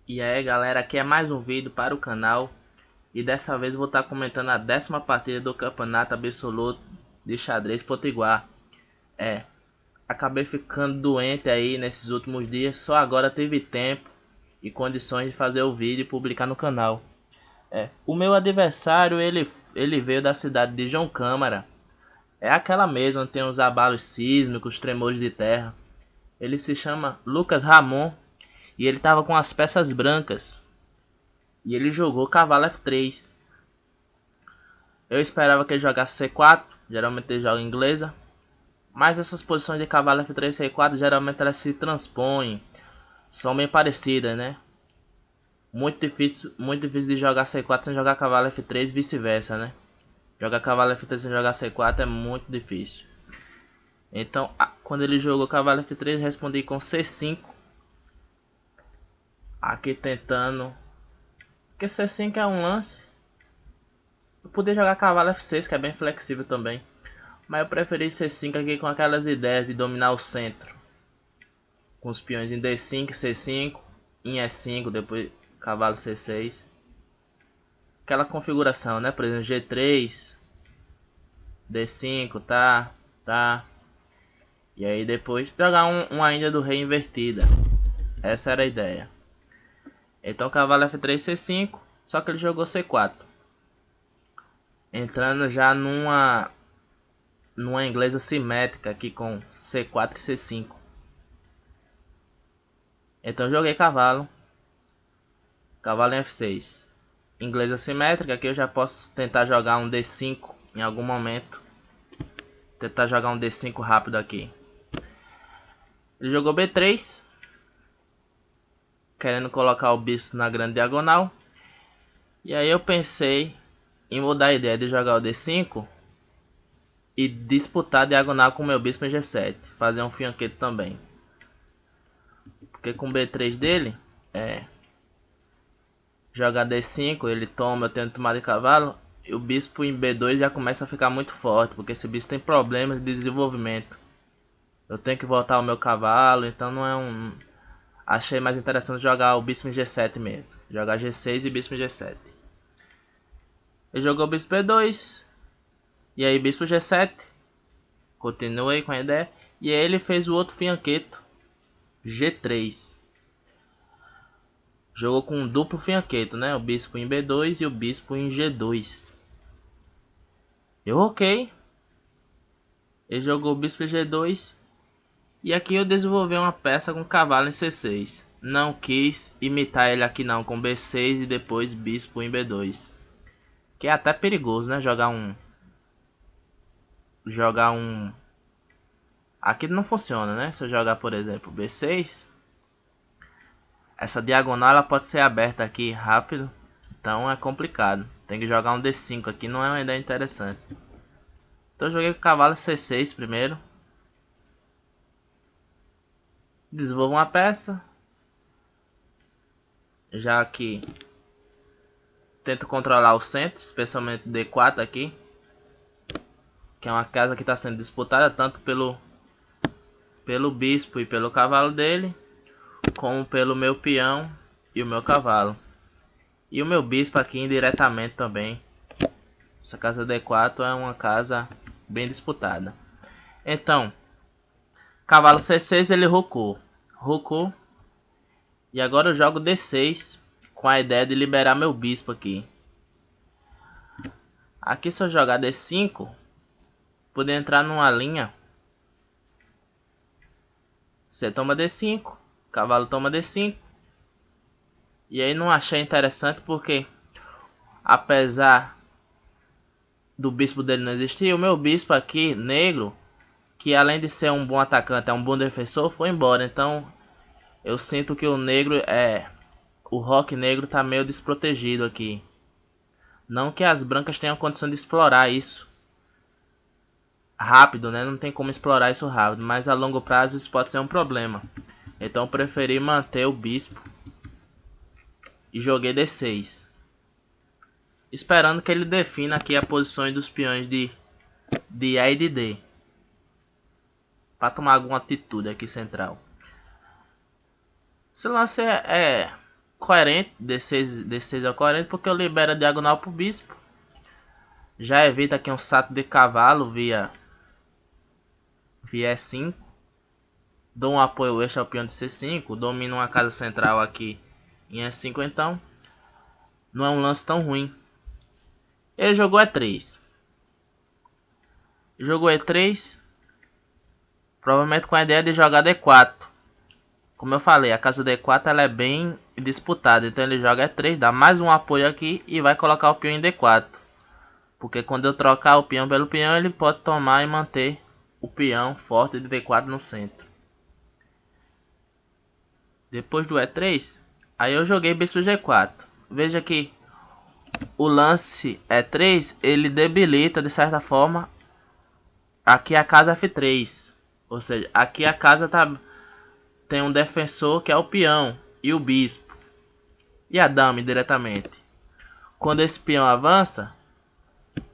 E aí galera, aqui é mais um vídeo para o canal. E dessa vez eu vou estar comentando a 10ª partida do Campeonato Absoluto de Xadrez Potiguar. É, acabei ficando doente aí nesses últimos dias, só agora tive tempo e condições de fazer o vídeo e publicar no canal. O meu adversário ele veio da cidade de João Câmara. É aquela mesma onde tem os abalos sísmicos, tremores de terra. Ele se chama Lucas Ramon e ele tava com as peças brancas. E ele jogou cavalo F3. Eu esperava que ele jogasse C4, geralmente ele joga inglesa. Mas essas posições de cavalo F3 e C4 geralmente elas se transpõem. São bem parecidas, né? Muito difícil de jogar C4 sem jogar cavalo F3 e vice-versa, né? Jogar cavalo F3 sem jogar C4 é muito difícil. Então, quando ele jogou cavalo F3, respondi com C5. Aqui tentando. Porque C5 é um lance. Eu podia jogar cavalo F6, que é bem flexível também. Mas eu preferi C5 aqui com aquelas ideias de dominar o centro. Com os peões em D5, C5, em E5, depois cavalo C6. Aquela configuração, né? Por exemplo, G3, D5, tá. E aí depois jogar uma Índia do rei invertida. Essa era a ideia. Então cavalo F3, C5, só que ele jogou C4. Entrando já numa inglesa simétrica aqui com C4 e C5. Então joguei cavalo em F6. Inglesa simétrica, aqui eu já posso tentar jogar um D5 em algum momento. Tentar jogar um D5 rápido aqui. Ele jogou B3. Querendo colocar o bispo na grande diagonal. E aí eu pensei em mudar a ideia de jogar o D5 e disputar a diagonal com o meu bispo em G7. Fazer um fianquete também. Porque com B3 dele, jogar D5, ele toma, eu tenho tomada de cavalo. E o bispo em B2 já começa a ficar muito forte, porque esse bispo tem problemas de desenvolvimento. Eu tenho que voltar o meu cavalo, então não é um... Achei mais interessante jogar o bispo em G7 mesmo. Jogar G6 e bispo em G7. Ele jogou o bispo B2. E aí bispo G7. Continuei com a ideia. E aí ele fez o outro fianqueto. G3. Jogou com um duplo fianqueto, né? O bispo em B2 e o bispo em G2. Eu ok. Ele jogou o bispo em G2. E aqui eu desenvolvi uma peça com cavalo em C6. Não quis imitar ele aqui não, com B6 e depois bispo em B2. Que é até perigoso, né? Jogar um... Aqui não funciona, né? Se eu jogar, por exemplo, B6. Essa diagonal ela pode ser aberta aqui rápido. Então é complicado. Tem que jogar um D5 aqui, não é uma ideia interessante. Então eu joguei com o cavalo C6 primeiro. Desenvolvo uma peça. Já que tento controlar o centro, especialmente D4 aqui. Que é uma casa que está sendo disputada tanto pelo bispo e pelo cavalo dele, como pelo meu peão e o meu cavalo. E o meu bispo aqui indiretamente também. Essa casa D4 é uma casa bem disputada. Então, cavalo C6 ele rocou. E agora eu jogo D6 com a ideia de liberar meu bispo aqui. Aqui se eu jogar D5, poder entrar numa linha. Você toma D5, cavalo toma D5. E aí não achei interessante porque, apesar do bispo dele não existir, o meu bispo aqui, negro, que além de ser um bom atacante, é um bom defensor, foi embora. Então eu sinto que o negro o rock negro tá meio desprotegido aqui. Não que as brancas tenham condição de explorar isso rápido, né? Não tem como explorar isso rápido, mas a longo prazo isso pode ser um problema. Então eu preferi manter o bispo e joguei D6. Esperando que ele defina aqui as posições dos peões de A e de D. Para tomar alguma atitude aqui central. Esse lance é coerente, D6 é coerente, porque eu libero a diagonal pro bispo. Já evita aqui um salto de cavalo via E5. Dou um apoio extra ao peão de C5. Domino uma casa central aqui em E5, então não é um lance tão ruim. Ele jogou E3. Jogou E3. Provavelmente com a ideia de jogar D4. Como eu falei, a casa D4 ela é bem disputada. Então ele joga E3, dá mais um apoio aqui e vai colocar o peão em D4. Porque quando eu trocar o peão pelo peão, ele pode tomar e manter o peão forte de D4 no centro. Depois do E3, aí eu joguei bispo G4. Veja que o lance E3, ele debilita de certa forma aqui a casa F3. Ou seja, aqui a casa tem um defensor que é o peão e o bispo. E a dama diretamente. Quando esse peão avança,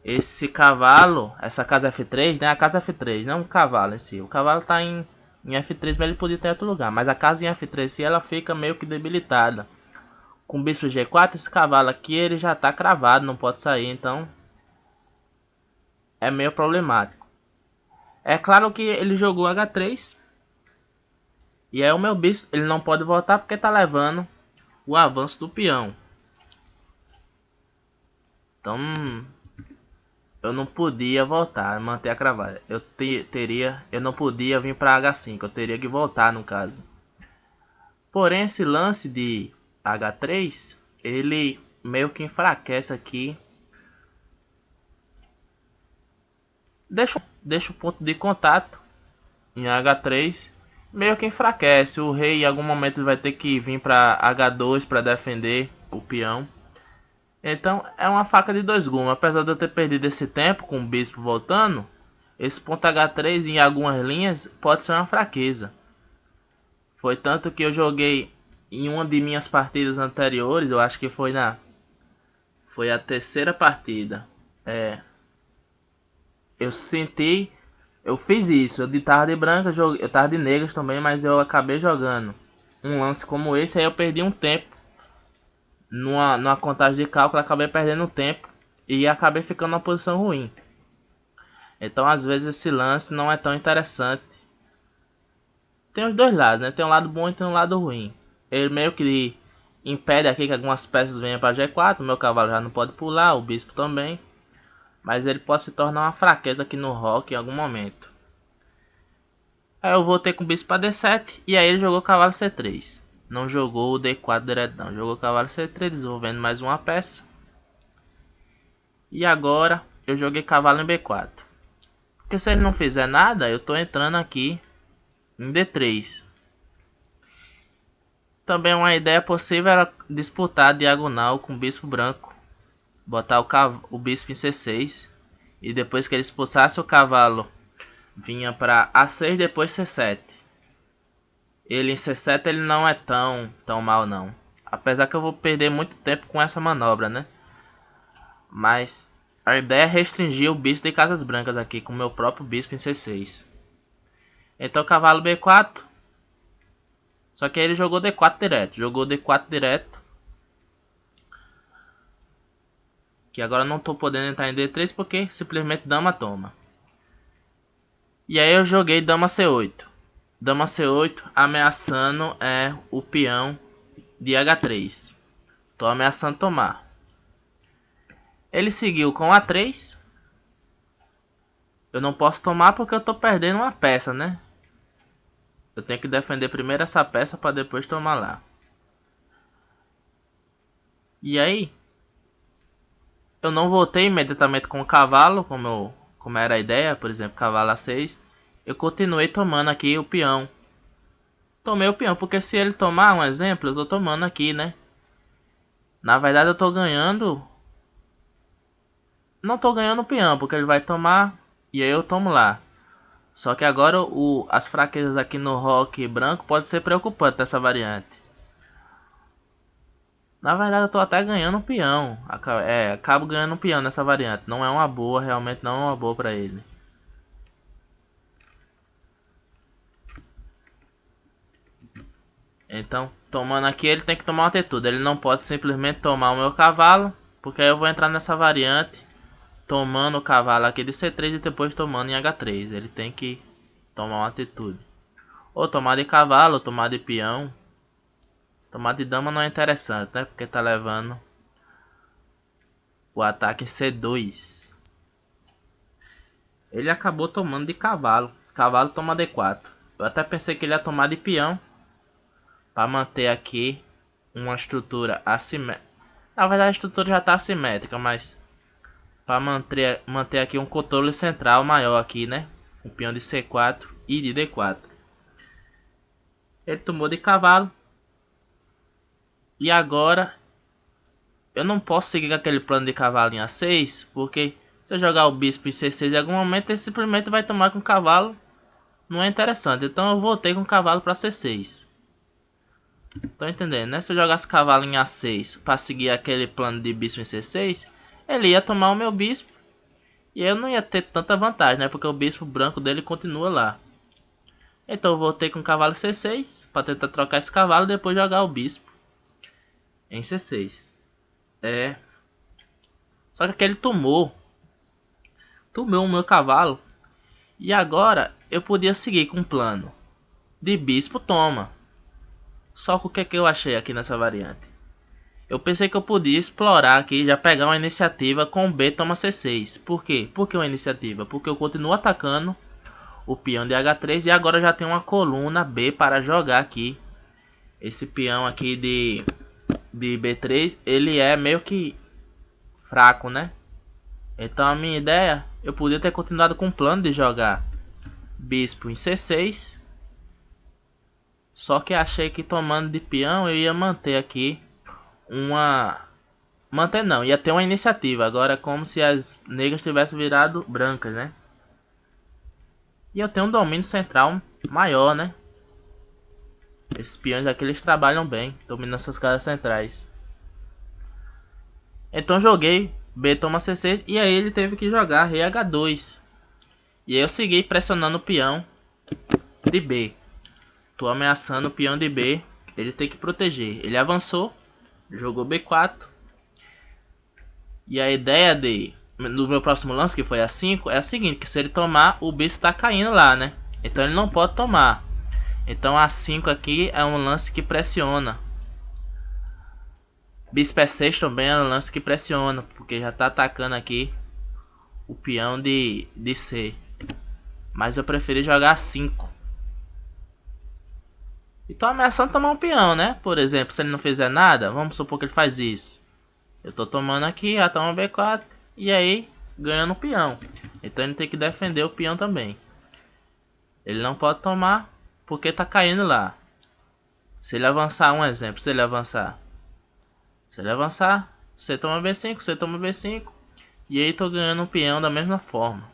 esse cavalo, essa casa F3, né? A casa F3, não o cavalo em si. O cavalo tá em F3, mas ele podia ter em outro lugar. Mas a casa em F3, se ela fica meio que debilitada. Com o bispo G4, esse cavalo aqui, ele já tá cravado, não pode sair. Então, é meio problemático. É claro que ele jogou H3. E aí o meu bispo, ele não pode voltar porque tá levando o avanço do peão. Então, eu não podia voltar, manter a cravada. Eu não podia vir para H5, eu teria que voltar no caso. Porém, esse lance de H3, ele meio que enfraquece aqui. Deixa o ponto de contato em H3, meio que enfraquece. O rei em algum momento vai ter que vir para H2 para defender o peão. Então é uma faca de dois gumes. Apesar de eu ter perdido esse tempo com o bispo voltando, esse ponto H3 em algumas linhas pode ser uma fraqueza. Foi tanto que eu joguei em uma de minhas partidas anteriores, eu acho que foi a terceira partida. Eu fiz isso. Eu tava de branca, eu tava de negras também, mas eu acabei jogando um lance como esse, aí eu perdi um tempo numa contagem de cálculo, acabei perdendo tempo e acabei ficando numa posição ruim. Então às vezes esse lance não é tão interessante. Tem os dois lados, né? Tem um lado bom e tem um lado ruim. Ele meio que impede aqui que algumas peças venham para G4. O meu cavalo já não pode pular, o bispo também. Mas ele pode se tornar uma fraqueza aqui no rock em algum momento. Aí eu voltei com o bispo para D7 e aí ele jogou cavalo C3. Não jogou o D4 direto não, jogou cavalo C3 desenvolvendo mais uma peça. E agora eu joguei cavalo em B4. Porque se ele não fizer nada, eu tô entrando aqui em D3. Também uma ideia possível era disputar a diagonal com o bispo branco. Botar o bispo em C6. E depois que ele expulsasse o cavalo, vinha para A6, depois C7. Ele em C7 ele não é tão mal não. Apesar que eu vou perder muito tempo com essa manobra, né? Mas a ideia é restringir o bispo de casas brancas aqui com o meu próprio bispo em C6. Então cavalo B4. Só que aí ele jogou D4 direto. Jogou D4 direto. Que agora não tô podendo entrar em D3 porque simplesmente dama toma. E aí eu joguei dama C8. Dama C8 ameaçando o peão de H3. Tô ameaçando tomar. Ele seguiu com A3. Eu não posso tomar porque eu tô perdendo uma peça, né? Eu tenho que defender primeiro essa peça para depois tomar lá. E aí, eu não voltei imediatamente com o cavalo, como era a ideia, por exemplo, cavalo A6. Eu continuei tomando aqui o peão. Tomei o peão, porque se ele tomar um exemplo, eu tô tomando aqui, né? Na verdade eu tô ganhando. Não tô ganhando o peão, porque ele vai tomar e aí eu tomo lá. Só que agora as fraquezas aqui no rock branco pode ser preocupante dessa variante. Na verdade eu tô até ganhando um peão. Acabo ganhando um peão nessa variante. Não é uma boa, realmente não é uma boa pra ele. Então, Tomando aqui, ele tem que tomar uma atitude. Ele não pode simplesmente tomar o meu cavalo, porque aí eu vou entrar nessa variante tomando o cavalo aqui de C3 e depois tomando em H3. Ele tem que tomar uma atitude. Ou tomar de cavalo, ou tomar de peão. Tomar de dama não é interessante, né? Porque tá levando o ataque em C2. Ele acabou tomando de cavalo. Cavalo toma D4. Eu até pensei que ele ia tomar de peão, para manter aqui uma estrutura assimétrica. Na verdade a estrutura já está assimétrica, mas para manter aqui um controle central maior aqui, né? Um peão de C4 e de D4. Ele tomou de cavalo. E agora eu não posso seguir aquele plano de cavalo em A6, porque se eu jogar o bispo em C6 em algum momento, ele simplesmente vai tomar com o cavalo. Não é interessante, então eu voltei com o cavalo para C6. Tô entendendo, né? Se eu jogasse o cavalo em A6 para seguir aquele plano de bispo em C6, ele ia tomar o meu bispo. E eu não ia ter tanta vantagem, né? Porque o bispo branco dele continua lá. Então eu voltei com o cavalo C6 para tentar trocar esse cavalo e depois jogar o bispo em C6. Só que aquele tomou o meu cavalo. E agora eu podia seguir com o plano de bispo toma. Só que o que eu achei aqui nessa variante? Eu pensei que eu podia explorar aqui, já pegar uma iniciativa com B toma C6. Por quê? Por que uma iniciativa? Porque eu continuo atacando o peão de H3 e agora já tem uma coluna B para jogar aqui. Esse peão aqui de B3, ele é meio que fraco, né? Então a minha ideia, eu podia ter continuado com o plano de jogar bispo em C6. Só que achei que tomando de peão eu ia manter aqui Manter não, ia ter uma iniciativa. Agora é como se as negras tivessem virado brancas, né? E eu tenho um domínio central maior, né? Esses peões aqui eles trabalham bem, dominando essas casas centrais. Então joguei B toma C6 e aí ele teve que jogar rei H2. E aí eu segui pressionando o peão de B. Tô ameaçando o peão de B, ele tem que proteger. Ele avançou, jogou B4. E a ideia do meu próximo lance, que foi A5, é a seguinte, que se ele tomar, o bispo tá caindo lá, né? Então ele não pode tomar. Então A5 aqui é um lance que pressiona. Bispo E6 também é um lance que pressiona, porque já tá atacando aqui o peão de C. Mas eu preferi jogar A5. E tô ameaçando tomar um peão, né? Por exemplo, se ele não fizer nada, vamos supor que ele faz isso. Eu tô tomando aqui, já toma B4. E aí, ganhando o peão. Então ele tem que defender o peão também. Ele não pode tomar, porque tá caindo lá. Se ele avançar, um exemplo. Se ele avançar, você toma B5, você toma B5. E aí tô ganhando o peão da mesma forma.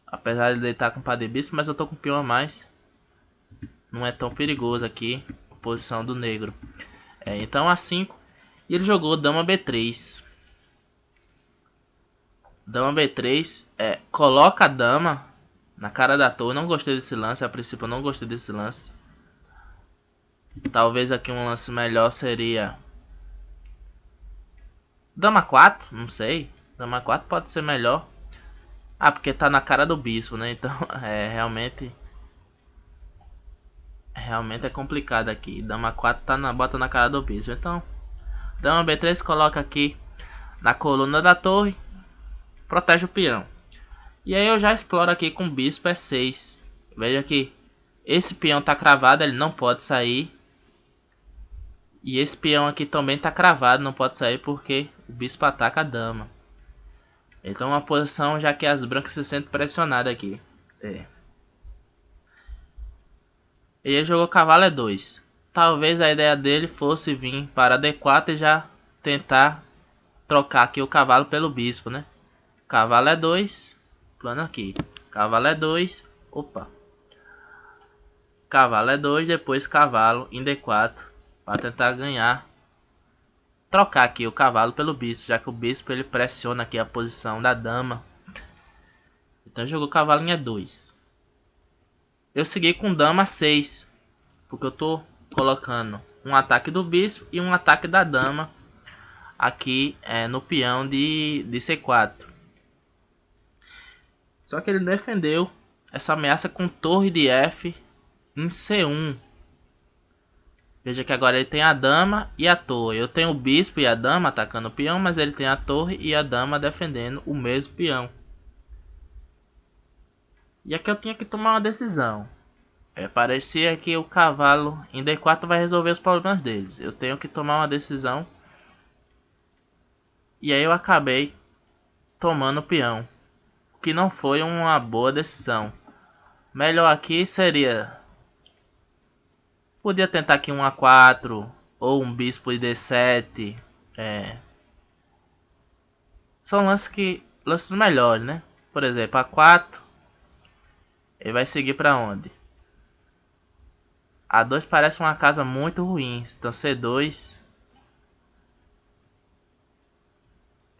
Apesar de ele estar com pá de bispo, mas eu tô com peão a mais. Não é tão perigoso aqui a posição do negro. Então A5. E ele jogou dama B3. Dama B3. Coloca a dama na cara da torre. Não gostei desse lance. A princípio eu não gostei desse lance. Talvez aqui um lance melhor seria dama 4. Não sei. Dama 4 pode ser melhor. Ah, porque tá na cara do bispo, né? Então realmente é complicado aqui. Dama 4 bota na cara do bispo. Então dama B3 coloca aqui na coluna da torre. Protege o peão. E aí eu já exploro aqui com bispo E6. Veja que esse peão tá cravado, ele não pode sair. E esse peão aqui também tá cravado, não pode sair porque o bispo ataca a dama. Então uma posição já que as brancas se sentem pressionadas aqui. E ele jogou cavalo E2. Talvez a ideia dele fosse vir para D4 e já tentar trocar aqui o cavalo pelo bispo, né? Cavalo E2. Plano aqui. Cavalo E2. Opa. Cavalo E2. Depois cavalo em D4. Para tentar ganhar. Trocar aqui o cavalo pelo bispo. Já que o bispo ele pressiona aqui a posição da dama. Então jogou cavalo em E2. Eu segui com dama 6. Porque eu tô colocando um ataque do bispo e um ataque da dama aqui no peão de C4. Só que ele defendeu essa ameaça com torre de F em C1. Veja que agora ele tem a dama e a torre. Eu tenho o bispo e a dama atacando o peão, mas ele tem a torre e a dama defendendo o mesmo peão. E aqui eu tinha que tomar uma decisão. Parecia que o cavalo em D4 vai resolver os problemas deles. Eu tenho que tomar uma decisão. E aí eu acabei tomando o peão, o que não foi uma boa decisão. Melhor aqui seria... Podia tentar aqui um A4 ou um bispo de D7. São lances melhores, né? Por exemplo, A4. Ele vai seguir para onde? A2 parece uma casa muito ruim. Então C2.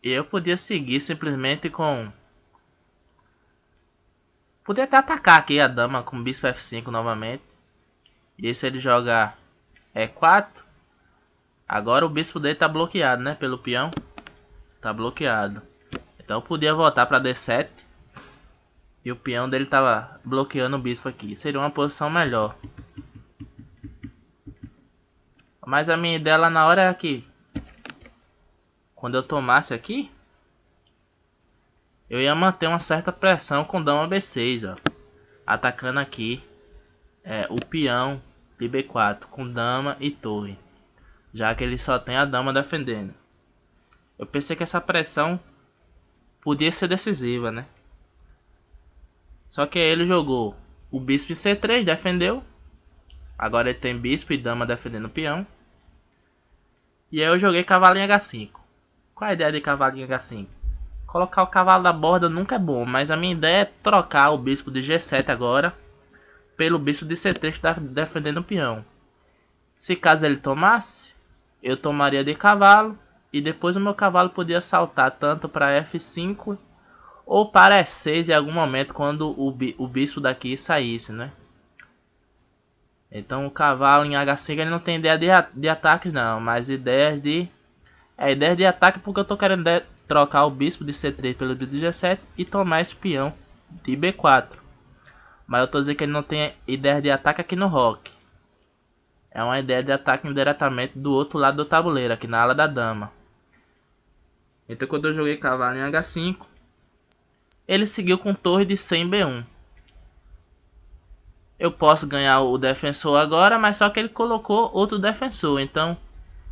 E eu podia seguir simplesmente com... Podia até atacar aqui a dama com bispo F5 novamente. E se ele jogar E4, agora o bispo dele tá bloqueado, né? Pelo peão. Tá bloqueado. Então eu podia voltar para D7. E o peão dele tava bloqueando o bispo aqui. Seria uma posição melhor. Mas a minha ideia lá na hora é que... Quando eu tomasse aqui... Eu ia manter uma certa pressão com dama B6, ó. Atacando aqui... o peão de B4 com dama e torre, já que ele só tem a dama defendendo. Eu pensei que essa pressão podia ser decisiva, né? Só que ele jogou o bispo em C3, defendeu. Agora ele tem bispo e dama defendendo o peão. E aí eu joguei cavalo em H5. Qual a ideia de cavalo em H5? Colocar o cavalo da borda nunca é bom, mas a minha ideia é trocar o bispo de G7 agora pelo bispo de C3 que está defendendo o peão. Se caso ele tomasse, eu tomaria de cavalo. E depois o meu cavalo podia saltar tanto para F5 ou para E6 em algum momento quando o bispo daqui saísse, né? Então o cavalo em H5 ele não tem ideia de ataques não, mas ideias de... ideias de ataque porque eu tô querendo trocar o bispo de C3 pelo bispo de G7 e tomar esse peão de B4. Mas eu tô dizendo que ele não tem ideia de ataque aqui no rock. É uma ideia de ataque indiretamente do outro lado do tabuleiro, aqui na ala da dama. Então quando eu joguei cavalo em H5, ele seguiu com torre de C em B1. Eu posso ganhar o defensor agora, mas só que ele colocou outro defensor. Então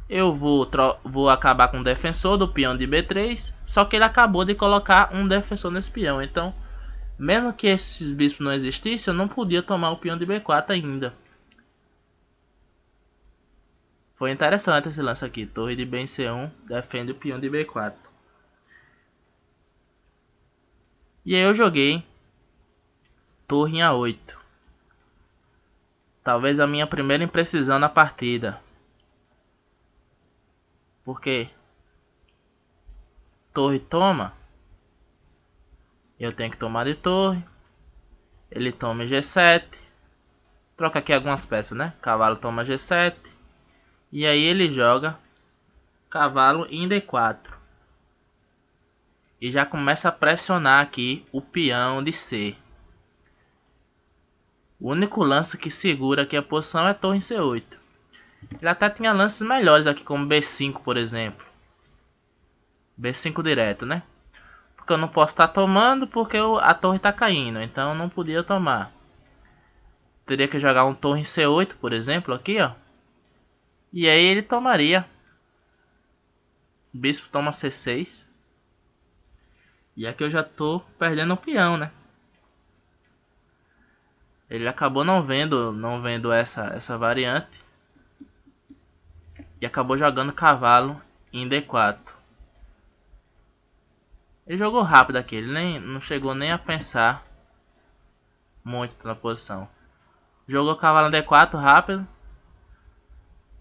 eu vou acabar com o defensor do peão de B3, só que ele acabou de colocar um defensor nesse peão. Então, mesmo que esses bispos não existissem, eu não podia tomar o peão de B4 ainda. Foi interessante esse lance aqui. Torre de B em C1 defende o peão de B4. E aí eu joguei torre em A8. Talvez a minha primeira imprecisão na partida. Porque torre toma. Eu tenho que tomar de torre. Ele toma G7. Troca aqui algumas peças, né? Cavalo toma G7. E aí ele joga cavalo em D4. E já começa a pressionar aqui o peão de C. O único lance que segura aqui a posição é torre em C8. Ele até tinha lances melhores aqui, como B5, por exemplo. B5 direto, né? Porque eu não posso estar tomando porque a torre está caindo. Então eu não podia tomar. Teria que jogar um torre em C8, por exemplo, aqui, ó. E aí ele tomaria. Bispo toma C6. E aqui eu já tô perdendo o peão, né? Ele acabou não vendo essa variante. E acabou jogando cavalo em D4. Ele jogou rápido aqui, ele não chegou nem a pensar muito na posição. Jogou cavalo em D4 rápido.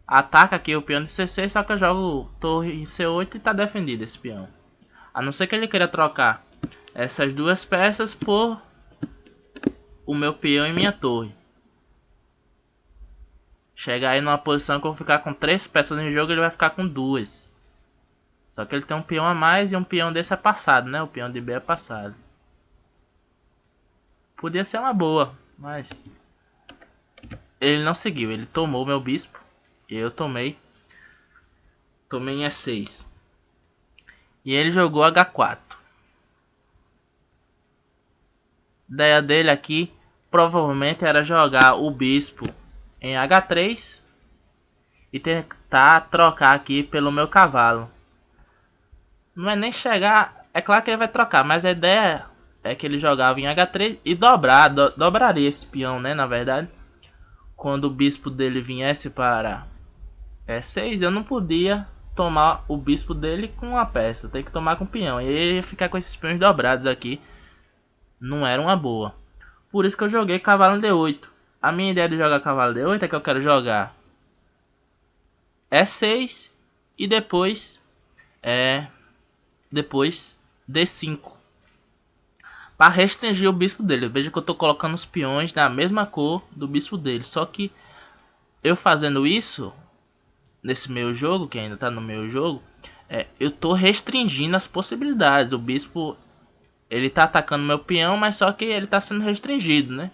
Ataca aqui o peão de C6, só que eu jogo torre em C8 e tá defendido esse peão. A não ser que ele queira trocar essas duas peças por o meu peão e minha torre. chegar aí numa posição que eu vou ficar com 3 peças em jogo, ele vai ficar com 2. Só que ele tem um peão a mais e um peão desse é passado, né? O peão de B é passado. Podia ser uma boa, mas ele não seguiu. Ele tomou meu bispo e eu tomei. Tomei em E6. E ele jogou H4. A ideia dele aqui provavelmente era jogar o bispo em H3 e tentar trocar aqui pelo meu cavalo. Não é nem chegar, é claro que ele vai trocar, mas a ideia é que ele jogava em H3 e dobraria esse peão, né, na verdade. Quando o bispo dele viesse para E6, eu não podia tomar o bispo dele com uma peça, eu tenho que tomar com o peão. E ele ia ficar com esses peões dobrados aqui, não era uma boa. Por isso que eu joguei cavalo D8. A minha ideia de jogar cavalo D8 é que eu quero jogar E6 e depois D5 para restringir o bispo dele. Veja que eu estou colocando os peões na mesma cor do bispo dele. Só que eu fazendo isso nesse meu jogo, que ainda está no meu jogo, eu estou restringindo as possibilidades. O bispo ele está atacando meu peão, mas só que ele está sendo restringido, né?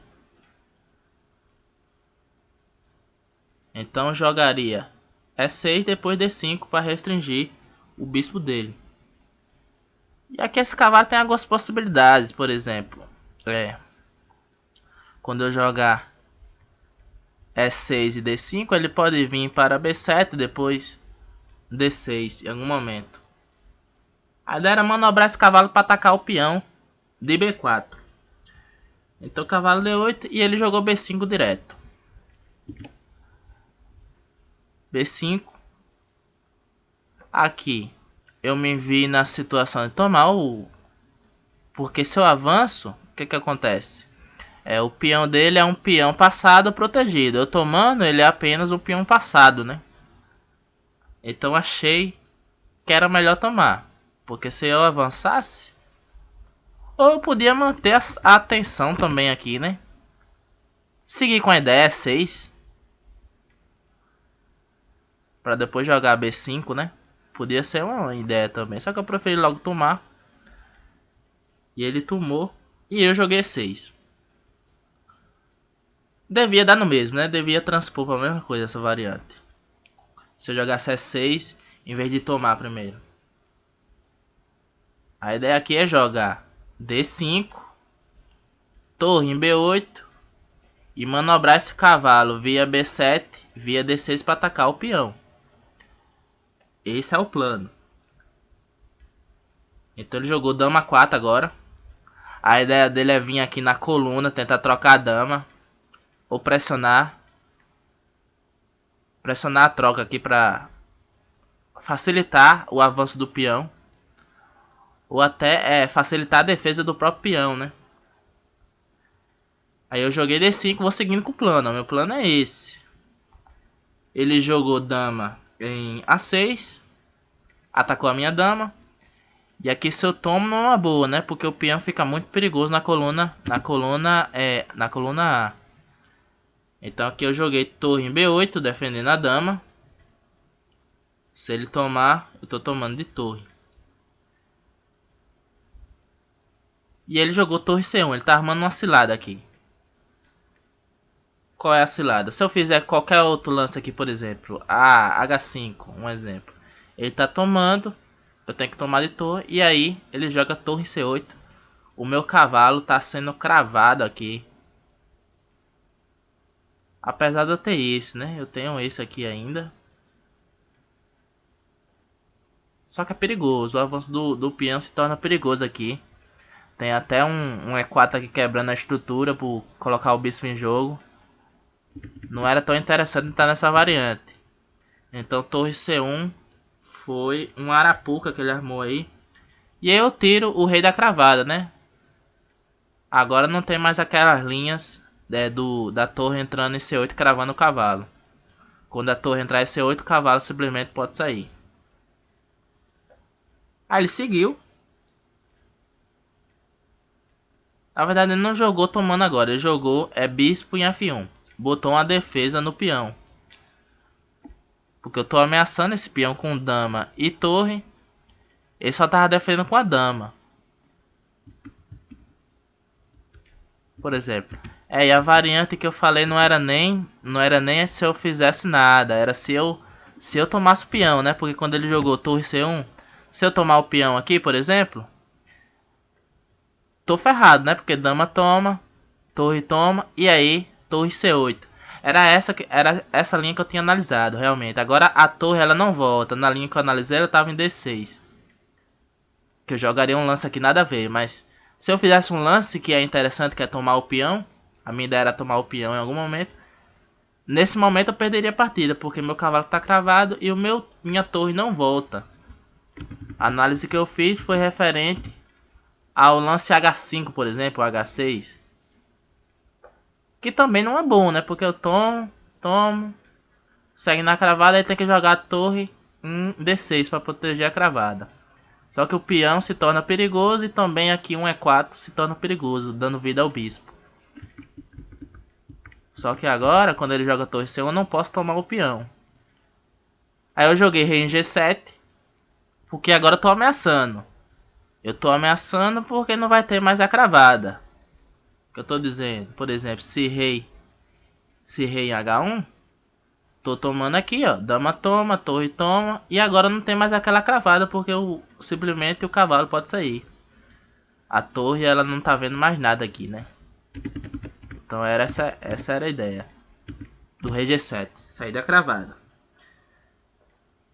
Então eu jogaria E6 depois D5 para restringir o bispo dele. E aqui esse cavalo tem algumas possibilidades, por exemplo, quando eu jogar E6 e D5, ele pode vir para B7 depois D6 em algum momento. A ideia era manobrar esse cavalo para atacar o peão de B4. Então cavalo D8 e ele jogou B5 direto. B5. Aqui eu me vi na situação de tomar o... Porque se eu avanço, o que acontece? O peão dele é um peão passado protegido. Eu tomando, ele é apenas um peão passado, né? Então achei que era melhor tomar. Porque se eu avançasse, ou eu podia manter a atenção também aqui, né? Seguir com a ideia E6. Para depois jogar B5, né? Podia ser uma ideia também. Só que eu preferi logo tomar. E ele tomou. E eu joguei E6. Devia dar no mesmo, né? Devia transpor para a mesma coisa essa variante. Se eu jogasse E6 em vez de tomar primeiro. A ideia aqui é jogar D5. Torre em B8. E manobrar esse cavalo via B7, via D6 para atacar o peão. Esse é o plano. Então ele jogou dama 4 agora. A ideia dele é vir aqui na coluna, tentar trocar a dama. Ou pressionar. Pressionar a troca aqui para facilitar o avanço do peão. Ou até facilitar a defesa do próprio peão, né? Aí eu joguei D5, vou seguindo com o plano. Meu plano é esse. Ele jogou dama em A6. Atacou a minha dama. E aqui se eu tomo não é uma boa, né? Porque o peão fica muito perigoso na coluna. Na coluna A. Então aqui eu joguei torre em B8, defendendo a dama. Se ele tomar, eu tô tomando de torre. E ele jogou torre C1, ele tá armando uma cilada aqui. Qual é a cilada? Se eu fizer qualquer outro lance aqui, por exemplo, H5, um exemplo. Ele tá tomando, eu tenho que tomar de torre, e aí ele joga torre C8. O meu cavalo tá sendo cravado aqui. Apesar de eu ter esse, né? Eu tenho esse aqui ainda. Só que é perigoso, o avanço do peão se torna perigoso aqui. Tem até um E4 aqui quebrando a estrutura por colocar o bispo em jogo. Não era tão interessante estar nessa variante. Então torre C1 foi um arapuca que ele armou aí. E aí eu tiro o rei da cravada, né? Agora não tem mais aquelas linhas da torre entrando em C8 cravando o cavalo. Quando a torre entrar em C8, o cavalo simplesmente pode sair. Aí ele seguiu. Na verdade ele não jogou tomando agora. Ele jogou bispo em F1. Botou uma defesa no peão. Porque eu tô ameaçando esse peão com dama e torre. Ele só tava defendendo com a dama. Por exemplo. E a variante que eu falei não era nem se eu fizesse nada. Era se eu tomasse o peão, né? Porque quando ele jogou torre C1, se eu tomar o peão aqui, por exemplo, tô ferrado, né? Porque dama toma, torre toma, e aí torre C8. Era essa linha que eu tinha analisado, realmente. Agora a torre ela não volta. Na linha que eu analisei ela tava em D6. Que eu jogaria um lance aqui nada a ver, mas se eu fizesse um lance que é interessante, que é tomar o peão, a minha ideia era tomar o peão em algum momento. Nesse momento eu perderia a partida, porque meu cavalo está cravado e minha torre não volta. A análise que eu fiz foi referente ao lance H5, por exemplo, H6. Que também não é bom, né? Porque eu tomo, segue na cravada e tem que jogar a torre em D6 para proteger a cravada. Só que o peão se torna perigoso e também aqui um E4 se torna perigoso, dando vida ao bispo. Só que agora, quando ele joga torre C1, eu não posso tomar o peão. Aí eu joguei rei em G7, porque agora eu tô ameaçando. Eu tô ameaçando porque não vai ter mais a cravada. O que eu tô dizendo? Por exemplo, se rei em H1, tô tomando aqui, ó. Dama toma, torre toma. E agora não tem mais aquela cravada, porque simplesmente o cavalo pode sair. A torre, ela não tá vendo mais nada aqui, né? Então essa era a ideia do rei G7, sair da cravada.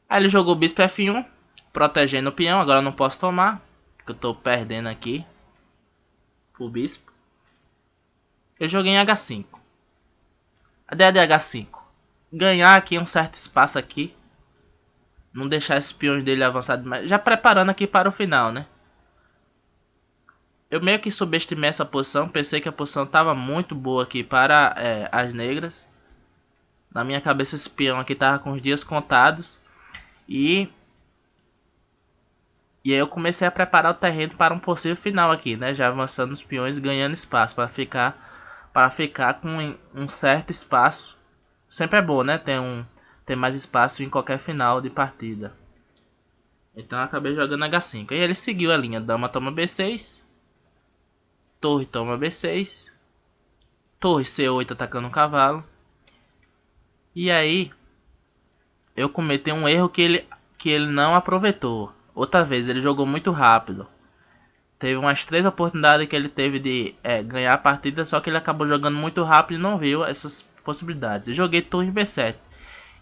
Aí ele jogou o bispo F1, protegendo o peão. Agora eu não posso tomar, porque eu tô perdendo aqui o bispo. Eu joguei em H5. A ideia de H5, ganhar aqui um certo espaço aqui, não deixar esses peões dele avançar demais, já preparando aqui para o final, né? Eu meio que subestimei essa posição, pensei que a posição estava muito boa aqui para as negras. Na minha cabeça esse peão aqui tava com os dias contados. E aí eu comecei a preparar o terreno para um possível final aqui, né? Já avançando os peões, ganhando espaço para ficar com um certo espaço. Sempre é bom, né? Ter mais espaço em qualquer final de partida. Então eu acabei jogando H5. E ele seguiu a linha. Dama toma B6. Torre toma B6. Torre C8 atacando o cavalo. E aí eu cometi um erro que ele não aproveitou. Outra vez, ele jogou muito rápido. Teve umas 3 oportunidades que ele teve de ganhar a partida, só que ele acabou jogando muito rápido e não viu essas possibilidades. Eu joguei torre em B7.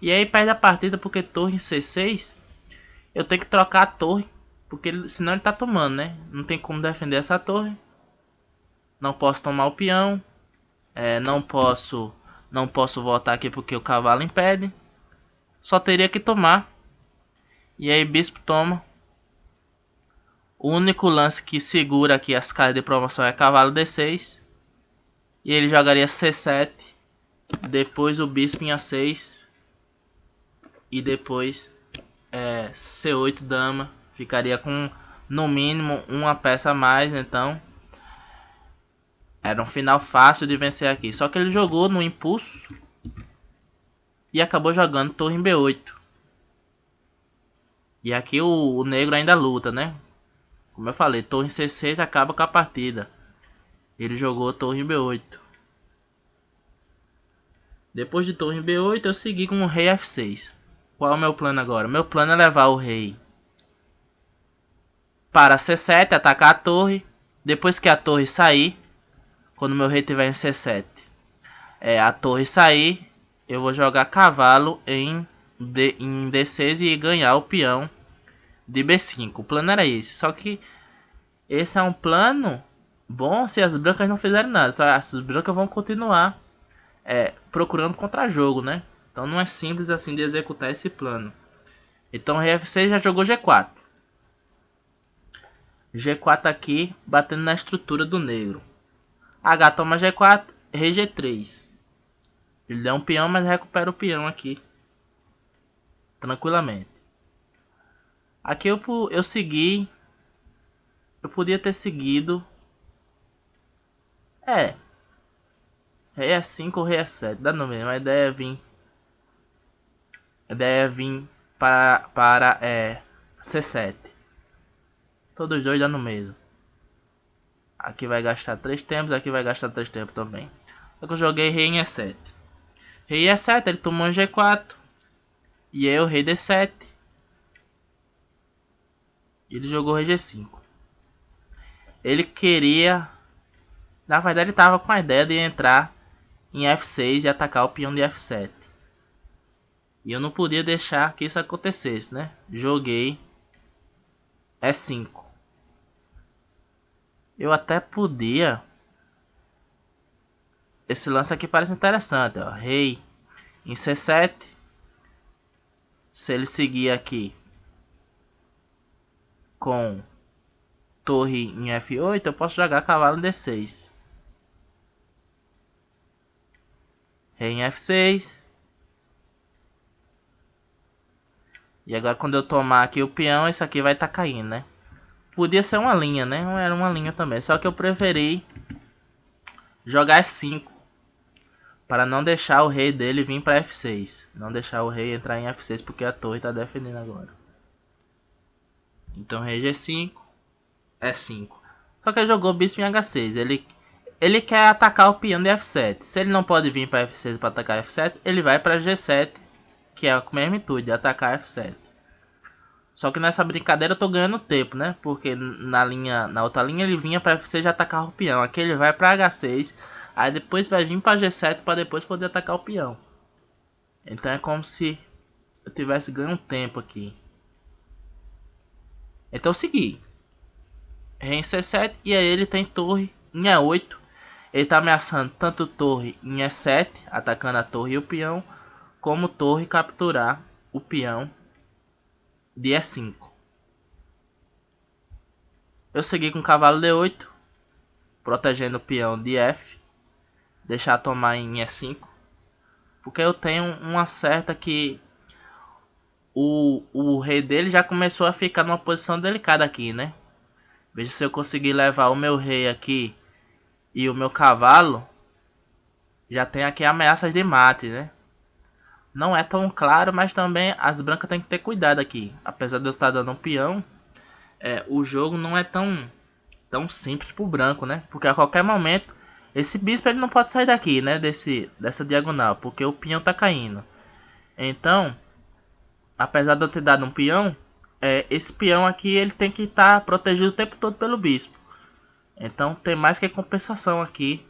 E aí perde a partida porque torre em C6, eu tenho que trocar a torre, porque senão ele tá tomando, né? Não tem como defender essa torre. Não posso tomar o peão. Não posso voltar aqui porque o cavalo impede. Só teria que tomar. E aí bispo toma. O único lance que segura aqui as casas de promoção é cavalo D6. E ele jogaria C7. Depois o bispo em A6. E depois C8 dama. Ficaria com no mínimo uma peça a mais. Então era um final fácil de vencer aqui. Só que ele jogou no impulso. E acabou jogando torre em B8. E aqui o negro ainda luta, né? Como eu falei, torre em C6 acaba com a partida. Ele jogou torre em B8. Depois de torre em B8 eu segui com o rei F6. Qual é o meu plano agora? Meu plano é levar o rei para C7, atacar a torre. Depois que a torre sair, quando meu rei estiver em C7, a torre sair, eu vou jogar cavalo em D6 e ganhar o peão de B5. O plano era esse. Só que esse é um plano bom se as brancas não fizerem nada. Só as brancas vão continuar procurando contra-jogo, né? Então não é simples assim de executar esse plano. Então o rei F6 já jogou G4. G4 aqui, batendo na estrutura do negro. H toma G4, rei G3. Ele deu um peão, mas recupera o peão aqui. Tranquilamente. Aqui eu segui. Eu podia ter seguido. Rei E5 ou rei E7. Dá no mesmo. A ideia é vir A ideia é vir para C7. Todos os dois dando no mesmo. Aqui vai gastar 3 tempos, aqui vai gastar 3 tempos também. Só que eu joguei rei em E7. Rei em E7, ele tomou um G4. E eu, rei D7. Ele jogou rei G5. Ele queria... Na verdade ele tava com a ideia de entrar em F6 e atacar o peão de F7. E eu não podia deixar que isso acontecesse, né? Joguei E5. Eu até podia... Esse lance aqui parece interessante, ó. Rei em C7. Se ele seguir aqui com torre em F8, eu posso jogar cavalo em D6. Rei em F6. E agora quando eu tomar aqui o peão, esse aqui vai estar caindo, né? Podia ser uma linha, né? Era uma linha também. Só que eu preferi jogar F5. Para não deixar o rei dele vir para F6. Não deixar o rei entrar em F6 porque a torre está defendendo agora. Então rei G5. E5. Só que ele jogou bispo em H6. Ele quer atacar o peão de F7. Se ele não pode vir para F6 para atacar F7, ele vai para G7. Que é a mesma intuito de atacar F7. Só que nessa brincadeira eu tô ganhando tempo, né? Porque na outra linha ele vinha para F6 e atacar o peão. Aqui ele vai para H6. Aí depois vai vir para G7 para depois poder atacar o peão. Então é como se eu tivesse ganho um tempo aqui. Então eu segui. Rei em C7 e aí ele tem torre em E8. Ele tá ameaçando tanto torre em E7, atacando a torre e o peão, como torre capturar o peão de E5. Eu segui com cavalo D8, protegendo o peão de F. Deixar tomar em E5. Porque eu tenho uma certa que o rei dele já começou a ficar numa posição delicada aqui, né? Veja se eu conseguir levar o meu rei aqui e o meu cavalo. Já tem aqui ameaças de mate, né? Não é tão claro, mas também as brancas tem que ter cuidado aqui. Apesar de eu estar dando um peão, o jogo não é tão simples pro branco, né? Porque a qualquer momento esse bispo ele não pode sair daqui, né? Dessa diagonal, porque o peão tá caindo. Então, apesar de eu ter dado um peão, esse peão aqui ele tem que estar protegido o tempo todo pelo bispo. Então tem mais que compensação aqui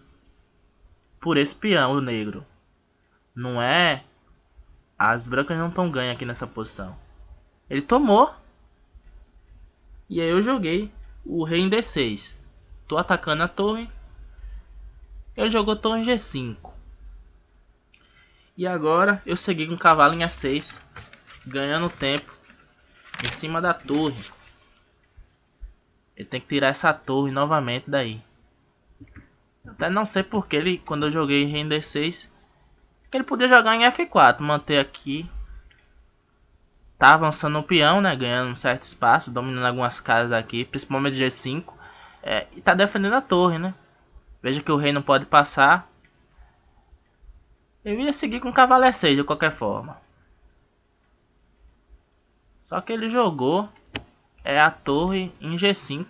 por esse peão, o negro. Não é... As brancas não estão ganhas aqui nessa posição. Ele tomou. E aí eu joguei o rei em D6. Tô atacando a torre. Ele jogou torre em G5. E agora eu segui com o cavalo em A6. Ganhando tempo em cima da torre. Ele tem que tirar essa torre novamente daí. Até não sei porque ele, quando eu joguei rei em D6, ele podia jogar em F4, manter aqui. Tá avançando o peão, né? Ganhando um certo espaço, dominando algumas casas aqui, principalmente G5. E tá defendendo a torre, né? Veja que o rei não pode passar. Eu ia seguir com o cavalo E6 de qualquer forma. Só que ele jogou a torre em G5.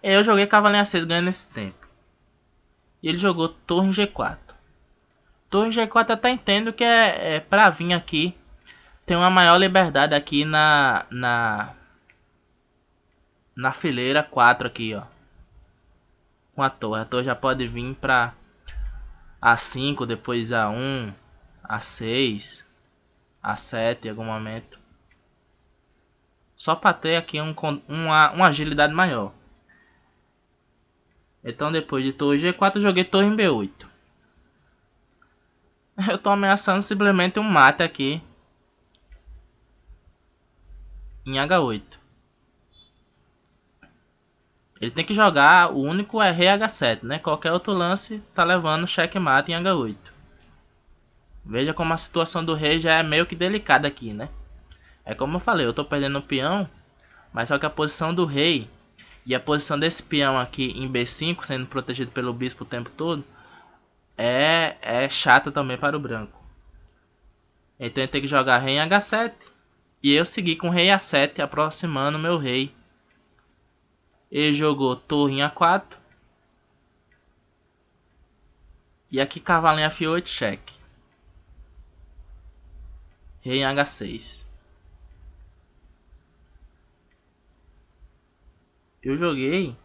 E eu joguei cavalo em A6 ganhando esse tempo. E ele jogou torre em G4. Torre em G4 eu até entendo que é pra vir aqui. Tem uma maior liberdade aqui na fileira 4 aqui, ó. Com a torre. A torre já pode vir pra A5, depois A1, A6, A7 em algum momento. Só pra ter aqui uma agilidade maior. Então depois de torre G4 eu joguei torre em B8. Eu tô ameaçando simplesmente um mate aqui em H8. Ele tem que jogar, o único é rei H7, né? Qualquer outro lance tá levando checkmate em H8. Veja como a situação do rei já é meio que delicada aqui, né? É como eu falei, eu tô perdendo o peão, mas só que a posição do rei e a posição desse peão aqui em B5, sendo protegido pelo bispo o tempo todo, é chata também para o branco. Então ele tem que jogar rei em H7. E eu segui com rei A7, aproximando meu rei. Ele jogou torre em A4. E aqui cavalo em F8, cheque. Rei em H6. Eu joguei.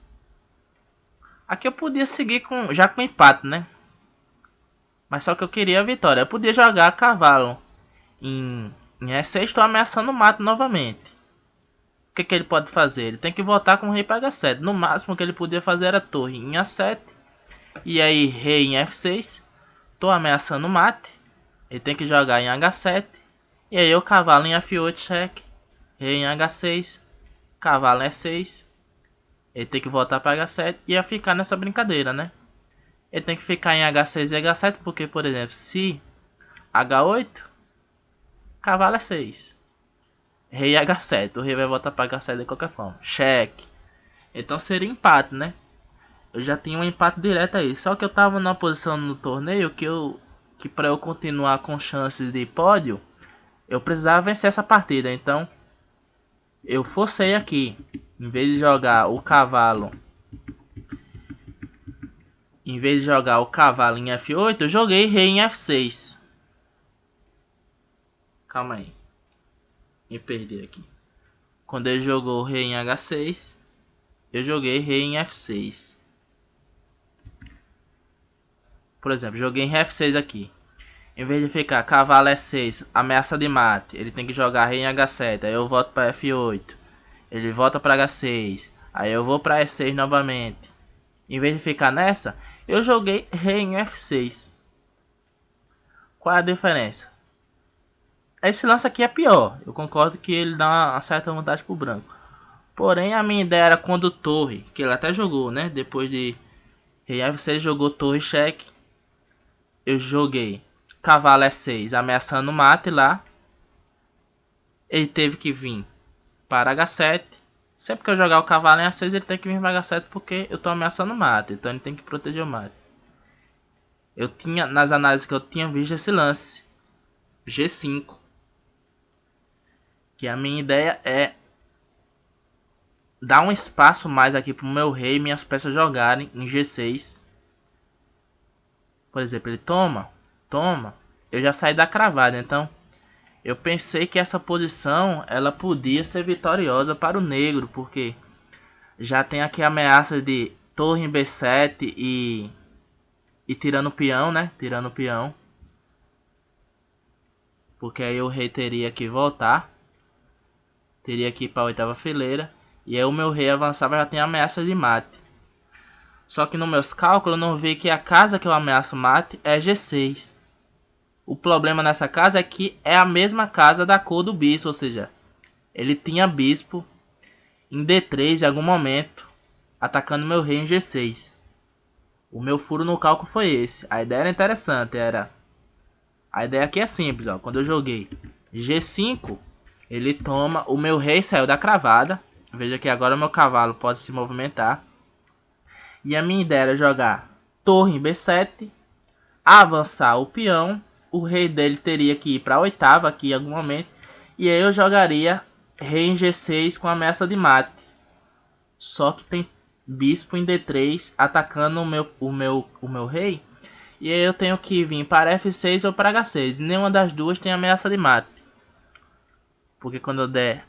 Aqui eu podia seguir já com empate, né? Mas só que eu queria a vitória. Eu podia jogar cavalo em E6, estou ameaçando o mato novamente. O que ele pode fazer? Ele tem que voltar com o rei para H7. No máximo que ele podia fazer era torre em A7. E aí rei em F6. Estou ameaçando o mate. Ele tem que jogar em H7. E aí o cavalo em F8, cheque. Rei em H6. Cavalo em E6. Ele tem que voltar para H7 e ia ficar nessa brincadeira, né? Ele tem que ficar em H6 e H7 porque, por exemplo, se H8, cavalo é 6. Rei H7, o rei vai voltar para H7 de qualquer forma. Cheque. Então seria empate, né? Eu já tinha um empate direto aí. Só que eu tava numa posição no torneio que para eu continuar com chances de pódio, eu precisava vencer essa partida. Então eu forcei aqui. Em vez de jogar o cavalo em F8, eu joguei rei em F6. Calma aí. Me perdi aqui. Quando ele jogou rei em H6, eu joguei rei em F6. Por exemplo, joguei em F6 aqui. Em vez de ficar cavalo E6, ameaça de mate, ele tem que jogar rei em H7. Aí eu volto para F8. Ele volta para H6. Aí eu vou para E6 novamente. Em vez de ficar nessa, eu joguei rei em F6. Qual é a diferença? Esse lance aqui é pior. Eu concordo que ele dá uma certa vantagem pro branco. Porém, a minha ideia era quando torre, que ele até jogou, né? Depois de rei F6, jogou torre cheque. Eu joguei cavalo E6, ameaçando o mate lá. Ele teve que vir para H7. Sempre que eu jogar o cavalo em A6, ele tem que vir para H7 porque eu tô ameaçando o mate. Então ele tem que proteger o mate. Eu tinha, nas análises que eu tinha visto esse lance. G5. Que a minha ideia é dar um espaço mais aqui pro meu rei e minhas peças jogarem em G6. Por exemplo, ele toma. Eu já saí da cravada, então eu pensei que essa posição ela podia ser vitoriosa para o negro, porque já tem aqui ameaças de torre em B7 e tirando o peão, né? Tirando o peão. Porque aí o rei teria que voltar. Teria que ir para a oitava fileira. E aí o meu rei avançava, já tem ameaças de mate. Só que nos meus cálculos eu não vi que a casa que eu ameaço mate é G6. O problema nessa casa é que é a mesma casa da cor do bispo, ou seja, ele tinha bispo em D3 em algum momento, atacando meu rei em G6. O meu furo no cálculo foi esse. A ideia era interessante, a ideia aqui é simples, ó. Quando eu joguei G5, ele toma, o meu rei saiu da cravada. Veja que agora o meu cavalo pode se movimentar. E a minha ideia era jogar torre em B7, avançar o peão. O rei dele teria que ir para a oitava aqui em algum momento. E aí eu jogaria rei em G6 com ameaça de mate. Só que tem bispo em D3 atacando o meu rei. E aí eu tenho que vir para F6 ou para H6. Nenhuma das duas tem ameaça de mate. Porque quando eu der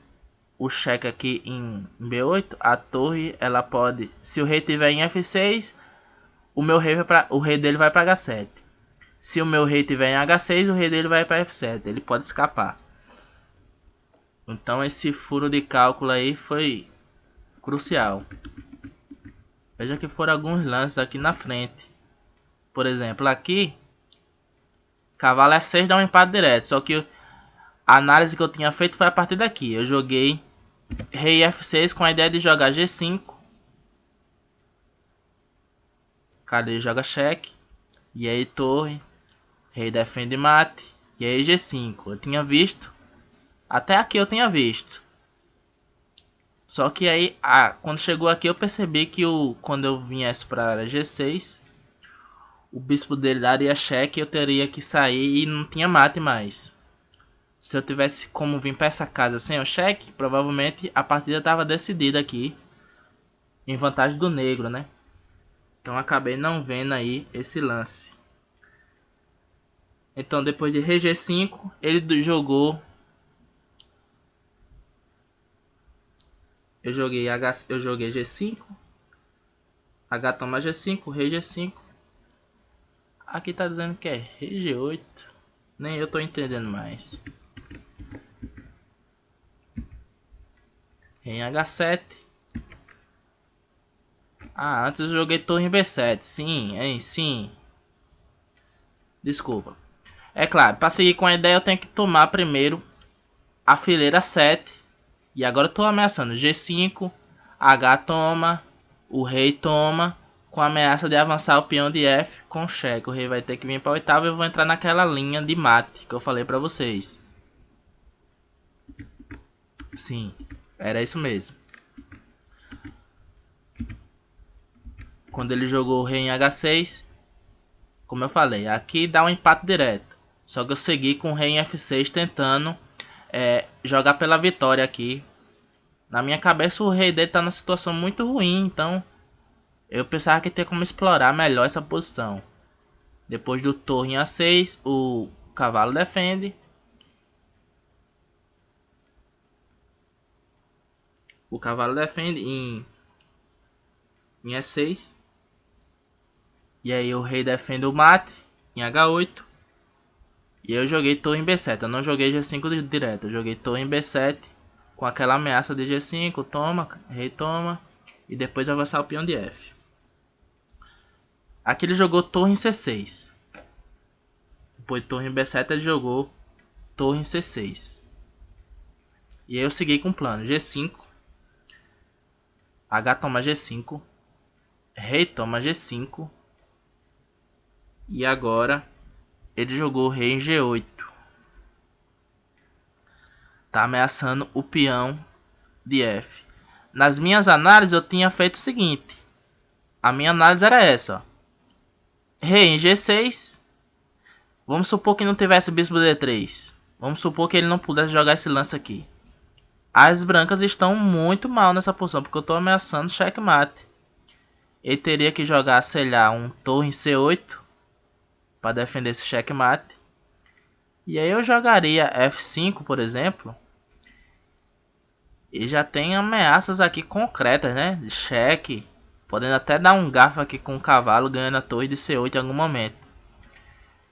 o cheque aqui em B8, a torre ela pode... Se o rei tiver em F6, o rei dele vai para H7. Se o meu rei tiver em H6, o rei dele vai para F7. Ele pode escapar. Então esse furo de cálculo aí foi crucial. Veja que foram alguns lances aqui na frente. Por exemplo, aqui cavalo E6 dá um empate direto. Só que a análise que eu tinha feito foi a partir daqui. Eu joguei rei F6 com a ideia de jogar G5. Cadê? Joga cheque. E aí torre. Rei defende mate. E aí G5. Eu tinha visto. Até aqui eu tinha visto. Só que aí, quando chegou aqui eu percebi que quando eu viesse para G6, o bispo dele daria cheque e eu teria que sair e não tinha mate mais. Se eu tivesse como vir para essa casa sem o cheque, provavelmente a partida estava decidida aqui em vantagem do negro, né? Então acabei não vendo aí esse lance. Então depois de rei G5, ele jogou. Eu joguei G5. H toma G5, rei G5. Aqui tá dizendo que é rei G8. Nem eu tô entendendo mais. Rei H7. Ah, antes eu joguei torre em B7. Sim, hein, sim. Desculpa. É claro, para seguir com a ideia eu tenho que tomar primeiro a fileira 7. E agora eu tô ameaçando G5, H toma, o rei toma, com a ameaça de avançar o peão de F com cheque. O rei vai ter que vir para oitava e eu vou entrar naquela linha de mate que eu falei para vocês. Sim, era isso mesmo. Quando ele jogou o rei em H6, como eu falei, aqui dá um empate direto. Só que eu segui com o rei em F6 tentando jogar pela vitória aqui. Na minha cabeça o rei dele tá numa situação muito ruim, então eu pensava que ter como explorar melhor essa posição. Depois do torre em A6, o cavalo defende. O cavalo defende em E6. E aí o rei defende o mate em H8. E eu joguei torre em B7. Eu não joguei G5 direto. Eu joguei torre em B7 com aquela ameaça de G5. Toma, rei toma. E depois avançar o peão de F. Aqui ele jogou torre em C6. Depois de torre em B7 ele jogou torre em C6. E aí eu segui com o plano. G5. H toma G5. Rei toma G5. E agora ele jogou rei em G8. Tá ameaçando o peão de F. Nas minhas análises eu tinha feito o seguinte. A minha análise era essa, ó. Rei em G6. Vamos supor que não tivesse bispo D3. Vamos supor que ele não pudesse jogar esse lance aqui. As brancas estão muito mal nessa posição, porque eu estou ameaçando checkmate. Ele teria que jogar, sei lá, um torre em C8 para defender esse checkmate. E aí eu jogaria F5, por exemplo. E já tem ameaças aqui concretas, né? De cheque. Podendo até dar um garfo aqui com o cavalo, ganhando a torre de C8 em algum momento.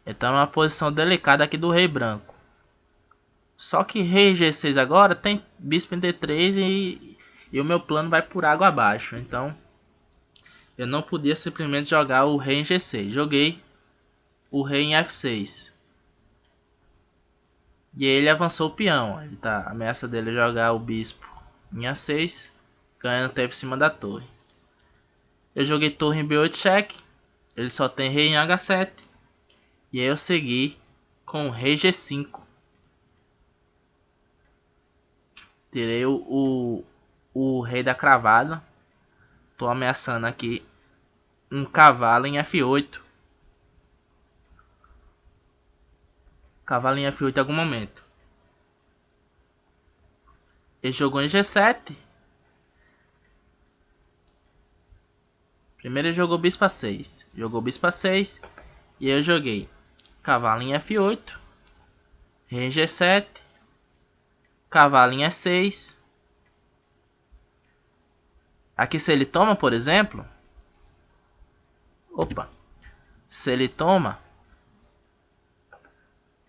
Então é uma posição delicada aqui do rei branco. Só que rei G6 agora tem bispo em D3 e o meu plano vai por água abaixo. Então eu não podia simplesmente jogar o rei em G6. Joguei o rei em F6. E ele avançou o peão. Ele tá, a ameaça dele é jogar o bispo em A6, ganhando tempo em cima da torre. Eu joguei torre em B8 cheque. Ele só tem rei em H7. E aí eu segui com o rei G5. Tirei o rei da cravada. Tô ameaçando aqui um cavalo em F8. Cavalo em F8 em algum momento. Ele jogou em G7. Primeiro ele jogou bispo A6. Jogou bispo A6. E eu joguei cavalo em F8. Rei em G7. Cavalo em E6. Aqui se ele toma, por exemplo. Opa. Se ele toma.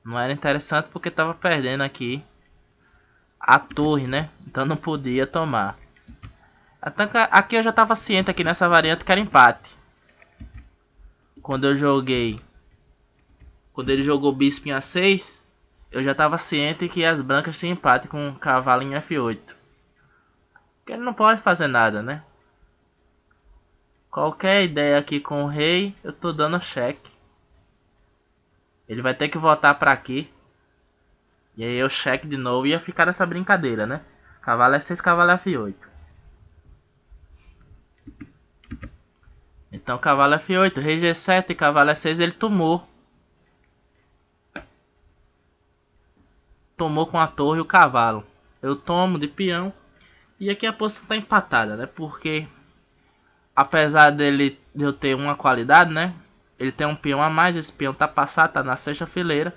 Não era interessante porque tava perdendo aqui a torre, né? Então não podia tomar. Aqui eu já tava ciente aqui nessa variante que era empate. Quando eu joguei. Quando ele jogou bispo em A6. Eu já tava ciente que as brancas tinham empate com o cavalo em F8. Porque ele não pode fazer nada, né? Qualquer ideia aqui com o rei, eu tô dando cheque. Ele vai ter que voltar pra aqui. E aí eu cheque de novo. Ia ficar nessa brincadeira, né? Cavalo E6, cavalo F8. Então cavalo F8, rei G7 e cavalo E6 ele tomou. tomou com a torre e o cavalo. Eu tomo de peão. E aqui a posição tá empatada, né? Porque apesar de eu ter uma qualidade, né? Ele tem um peão a mais, esse peão tá passado, tá na sexta fileira.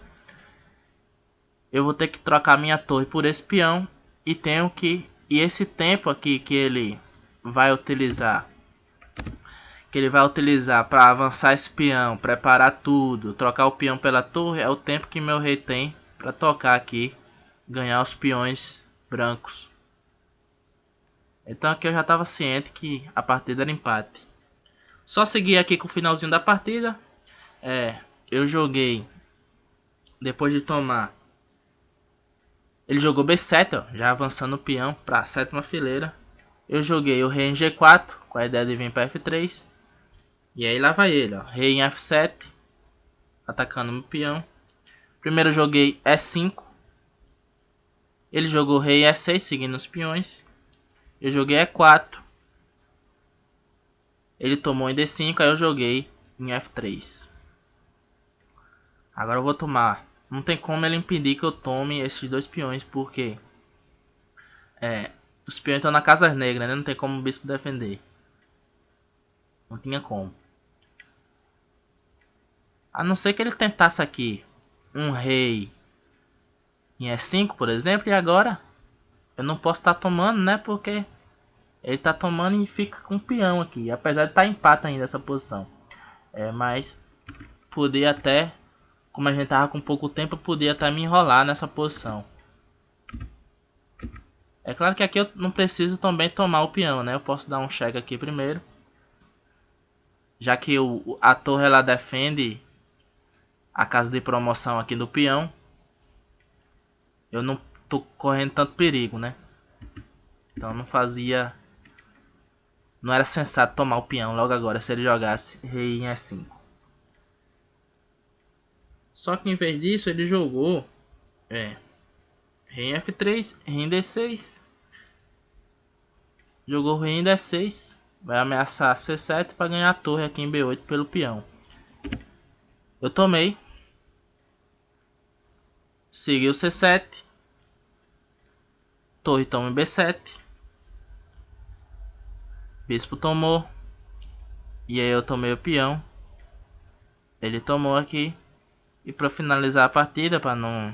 Eu vou ter que trocar minha torre por esse peão. E tenho que... E esse tempo aqui que ele vai utilizar... para avançar esse peão, preparar tudo, trocar o peão pela torre, é o tempo que meu rei tem para tocar aqui, ganhar os peões brancos. Então aqui eu já estava ciente que a partida era empate. Só seguir aqui com o finalzinho da partida. Eu joguei, depois de tomar, ele jogou B7, ó, já avançando o peão para a sétima fileira. Eu joguei o rei em G4, com a ideia de vir para F3. E aí lá vai ele, ó, rei em F7, atacando meu peão. Primeiro joguei E5. Ele jogou rei em E6, seguindo os peões. Eu joguei E4. Ele tomou em D5, aí eu joguei em F3. Agora eu vou tomar. Não tem como ele impedir que eu tome esses dois peões, porque os peões estão na casa negra, né? Não tem como o bispo defender. Não tinha como. A não ser que ele tentasse aqui um rei em E5, por exemplo, e agora eu não posso estar tomando, né? Porque ele tá tomando e fica com o peão aqui. Apesar de estar empate ainda essa posição. Mas podia até, como a gente tava com pouco tempo, eu podia até me enrolar nessa posição. É claro que aqui eu não preciso também tomar o peão, né? Eu posso dar um cheque aqui primeiro. Já que a torre ela defende a casa de promoção aqui do peão. Eu não tô correndo tanto perigo, né? Então não era sensato tomar o peão logo agora se ele jogasse rei em E5. Só que em vez disso ele jogou rei em F3, rei em D6. Jogou rei em D6. Vai ameaçar C7 para ganhar a torre aqui em B8 pelo peão. Eu tomei. Seguiu C7. Torre toma em B7. Bispo tomou. E aí eu tomei o peão. Ele tomou aqui. E para finalizar a partida, para não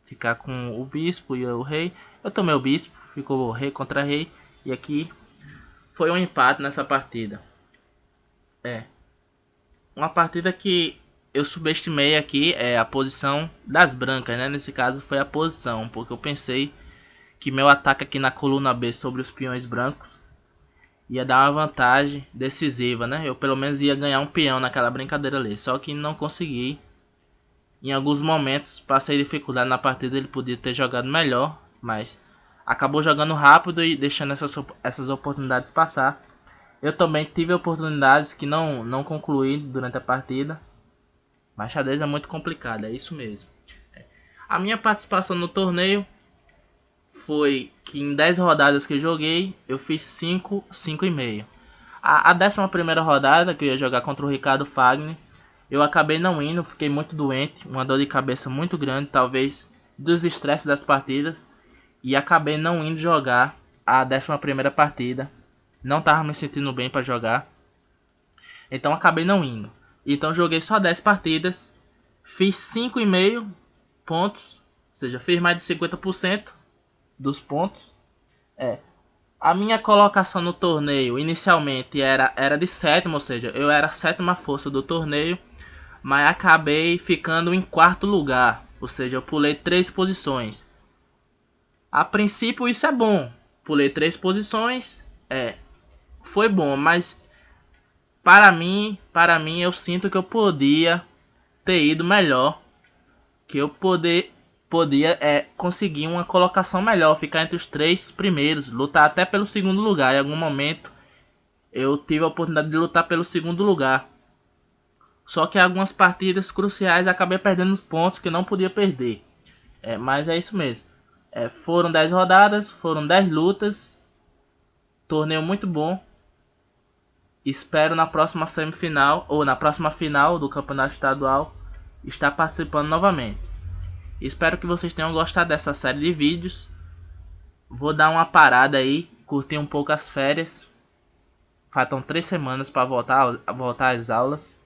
ficar com o bispo e o rei, eu tomei o bispo. Ficou rei contra rei. E aqui foi um empate nessa partida. Uma partida que eu subestimei aqui a posição das brancas, né? Nesse caso foi a posição, porque eu pensei que meu ataque aqui na coluna B sobre os peões brancos ia dar uma vantagem decisiva, né? Eu pelo menos ia ganhar um peão naquela brincadeira ali, só que não consegui. Em alguns momentos passei dificuldade na partida, ele podia ter jogado melhor, mas acabou jogando rápido e deixando essas oportunidades passar. Eu também tive oportunidades que não concluí durante a partida. Mas xadrez é muito complicado, é isso mesmo. A minha participação no torneio foi que em 10 rodadas que eu joguei, eu fiz 5, 5,5. A 11ª rodada, que eu ia jogar contra o Ricardo Fagner, eu acabei não indo, fiquei muito doente, uma dor de cabeça muito grande, talvez dos estresses das partidas. E acabei não indo jogar a 11ª partida. Não tava me sentindo bem para jogar. Então acabei não indo. Então joguei só 10 partidas. Fiz 5,5 pontos. Ou seja, fiz mais de 50% dos pontos. A minha colocação no torneio inicialmente era de sétima. Ou seja, eu era a 7ª força do torneio. Mas acabei ficando em 4º lugar. Ou seja, eu pulei 3 posições. A princípio isso é bom. Pulei 3 posições. Foi bom, mas para mim eu sinto que eu podia ter ido melhor, que eu podia conseguir uma colocação melhor, ficar entre os 3 primeiros, lutar até pelo 2º lugar. Em algum momento eu tive a oportunidade de lutar pelo 2º lugar, só que em algumas partidas cruciais acabei perdendo os pontos que não podia perder. Mas é isso mesmo. Foram 10 rodadas, foram 10 lutas, torneio muito bom. Espero na próxima semifinal ou na próxima final do campeonato estadual estar participando novamente. Espero que vocês tenham gostado dessa série de vídeos. Vou dar uma parada aí, curtir um pouco as férias. Faltam 3 semanas para voltar às aulas.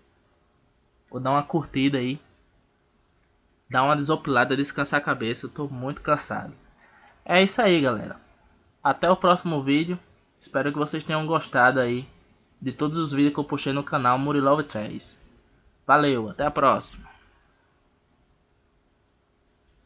Vou dar uma curtida aí. Dar uma desopilada, descansar a cabeça. Eu tô muito cansado. É isso aí, galera. Até o próximo vídeo. Espero que vocês tenham gostado aí de todos os vídeos que eu postei no canal Murilov 3. Valeu, até a próxima.